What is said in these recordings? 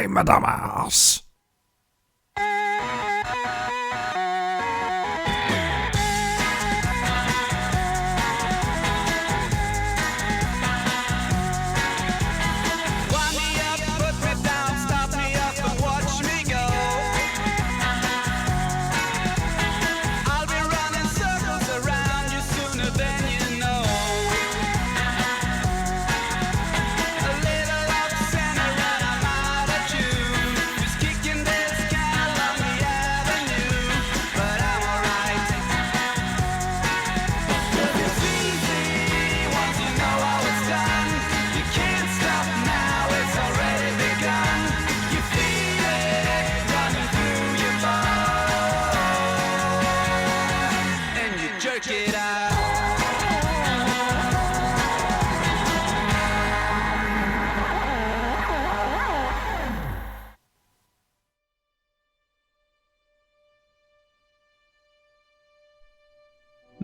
I'm a dumbass.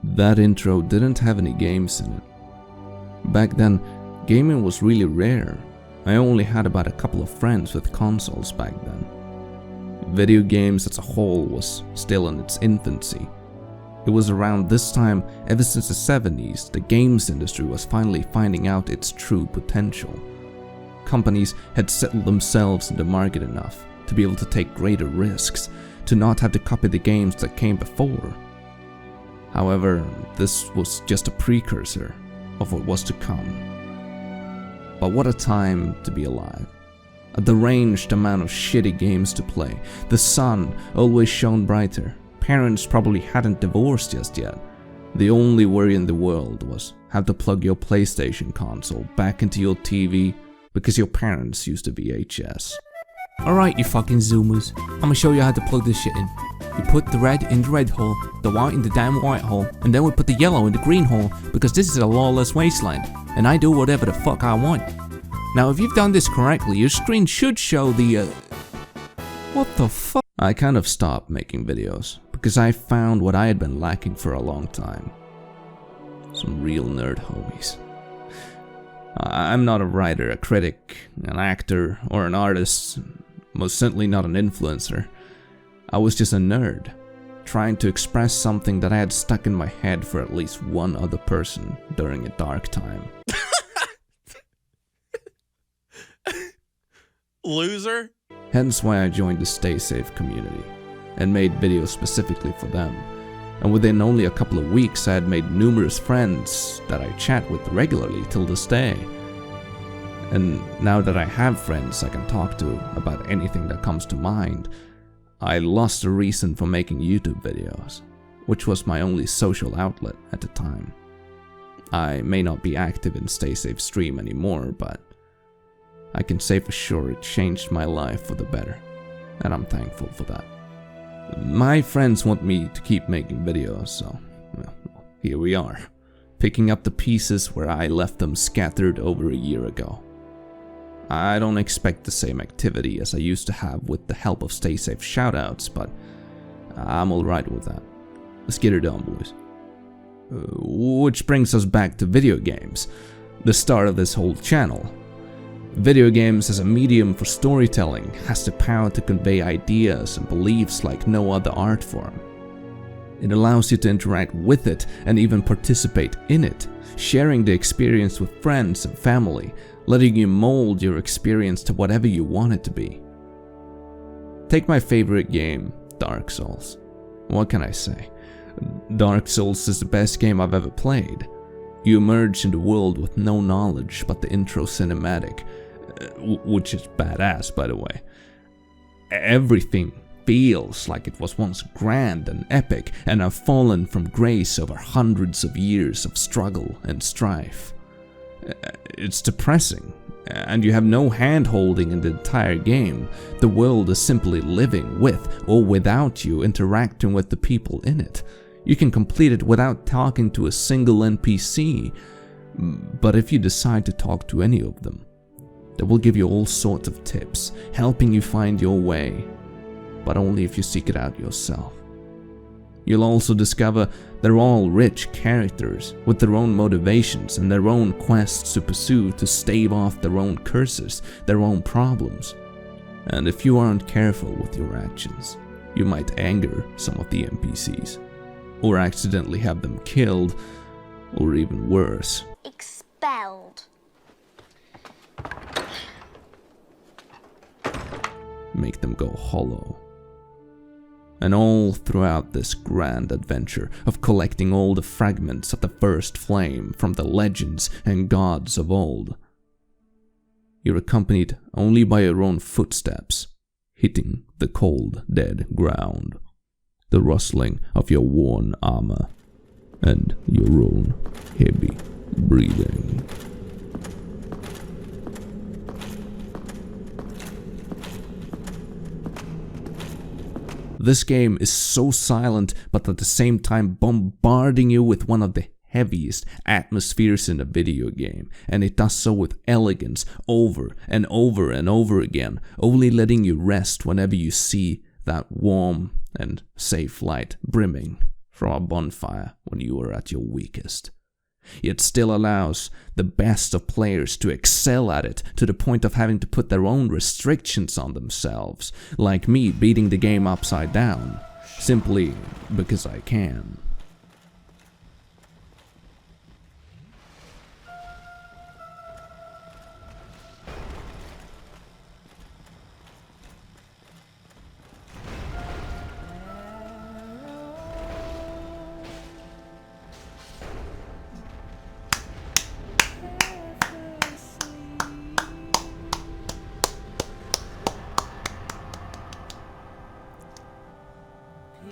That intro didn't have any games in it. Back then, gaming was really rare. I only had about a couple of friends with consoles back then. Video games as a whole was still in its infancy. It was around this time, ever since the 70s, the games industry was finally finding out its true potential. Companies had settled themselves in the market enough to be able to take greater risks, to not have to copy the games that came before. However, this was just a precursor of what was to come. But what a time to be alive. A deranged amount of shitty games to play. The sun always shone brighter. Parents probably hadn't divorced just yet. The only worry in the world was how to plug your PlayStation console back into your TV because your parents used a VHS. Alright, you fucking zoomers. I'ma show you how to plug this shit in. You put the red in the red hole, the white in the damn white hole, and then we put the yellow in the green hole because this is a lawless wasteland, and I do whatever the fuck I want. Now if you've done this correctly, your screen should show the what the fuck? I kind of stopped making videos because I found what I had been lacking for a long time. Some real nerd homies. I'm not a writer, a critic, an actor, or an artist, most certainly not an influencer. I was just a nerd, trying to express something that I had stuck in my head for at least one other person during a dark time. Loser? Hence why I joined the Stay Safe community, and made videos specifically for them. And within only a couple of weeks I had made numerous friends that I chat with regularly till this day. And now that I have friends I can talk to about anything that comes to mind, I lost the reason for making YouTube videos, which was my only social outlet at the time. I may not be active in Stay Safe stream anymore, but I can say for sure it changed my life for the better, and I'm thankful for that. My friends want me to keep making videos, so well, here we are, picking up the pieces where I left them scattered over a year ago. I don't expect the same activity as I used to have with the help of Stay Safe shoutouts, but I'm alright with that. Let's get it done, boys. Which brings us back to video games, the start of this whole channel. Video games as a medium for storytelling has the power to convey ideas and beliefs like no other art form. It allows you to interact with it and even participate in it, sharing the experience with friends and family, letting you mold your experience to whatever you want it to be. Take my favorite game, Dark Souls. What can I say? Dark Souls is the best game I've ever played. You emerge in the world with no knowledge but the intro cinematic, which is badass by the way. Everything feels like it was once grand and epic and have fallen from grace over hundreds of years of struggle and strife. It's depressing, and you have no hand-holding in the entire game. The world is simply living with or without you interacting with the people in it. You can complete it without talking to a single NPC, but if you decide to talk to any of them, they will give you all sorts of tips, helping you find your way, but only if you seek it out yourself. You'll also discover they're all rich characters with their own motivations and their own quests to pursue to stave off their own curses, their own problems. And if you aren't careful with your actions, you might anger some of the NPCs, or accidentally have them killed, or even worse, expelled. make them go hollow. And all throughout this grand adventure of collecting all the fragments of the first flame from the legends and gods of old, you're accompanied only by your own footsteps hitting the cold, dead ground, the rustling of your worn armor, and your own heavy breathing. This game is so silent, but at the same time bombarding you with one of the heaviest atmospheres in a video game, and it does so with elegance over and over and over again, only letting you rest whenever you see that warm and safe light brimming from a bonfire when you are at your weakest. It still allows the best of players to excel at it to the point of having to put their own restrictions on themselves, like me beating the game upside down, simply because I can.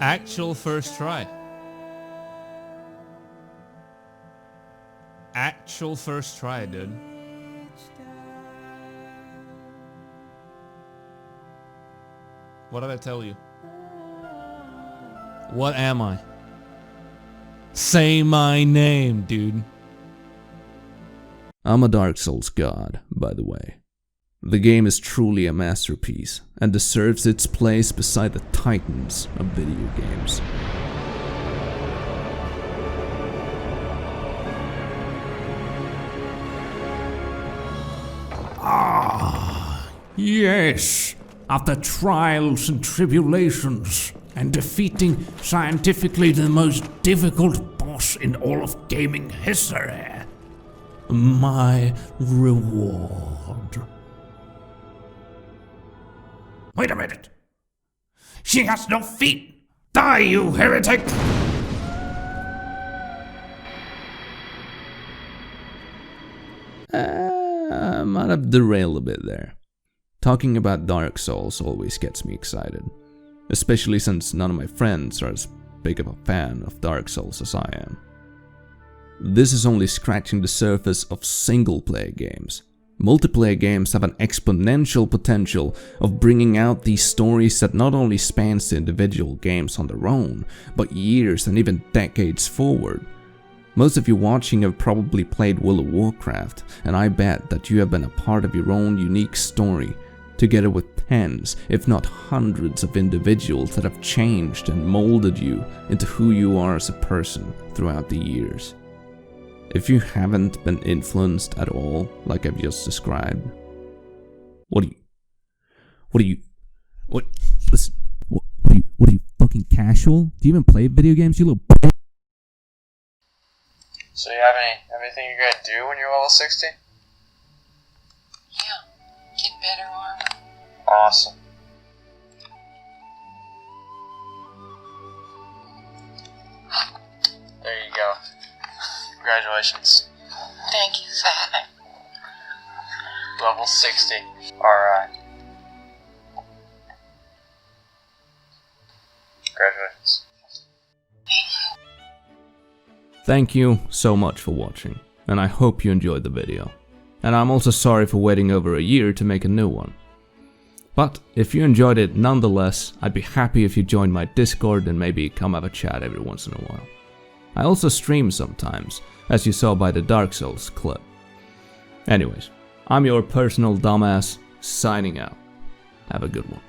Actual first try. Actual first try, dude. What did I tell you? What am I? Say my name, dude. I'm a Dark Souls god, by the way. The game is truly a masterpiece and deserves its place beside the titans of video games. Yes, after trials and tribulations, and defeating scientifically the most difficult boss in all of gaming history, my reward. Wait a minute! She has no feet! Die, you heretic! I might have derailed a bit there. Talking about Dark Souls always gets me excited, especially since none of my friends are as big of a fan of Dark Souls as I am. This is only scratching the surface of single-player games. Multiplayer games have an exponential potential of bringing out these stories that not only spans the individual games on their own, but years and even decades forward. Most of you watching have probably played World of Warcraft, and I bet that you have been a part of your own unique story, together with tens, if not hundreds of individuals that have changed and molded you into who you are as a person throughout the years. If you haven't been influenced at all, like I've just described, listen, what are you, fucking casual? Do you even play video games, you little b****? So you have anything you're gonna do when you're level 60? Yeah, get better armor. Awesome. There you go. Congratulations. Thank you, Father. Level 60. Alright. Congratulations. Thank you so much for watching, and I hope you enjoyed the video. And I'm also sorry for waiting over a year to make a new one. But if you enjoyed it nonetheless, I'd be happy if you joined my Discord and maybe come have a chat every once in a while. I also stream sometimes, as you saw by the Dark Souls clip. Anyways, I'm your personal dumbass, signing out. Have a good one.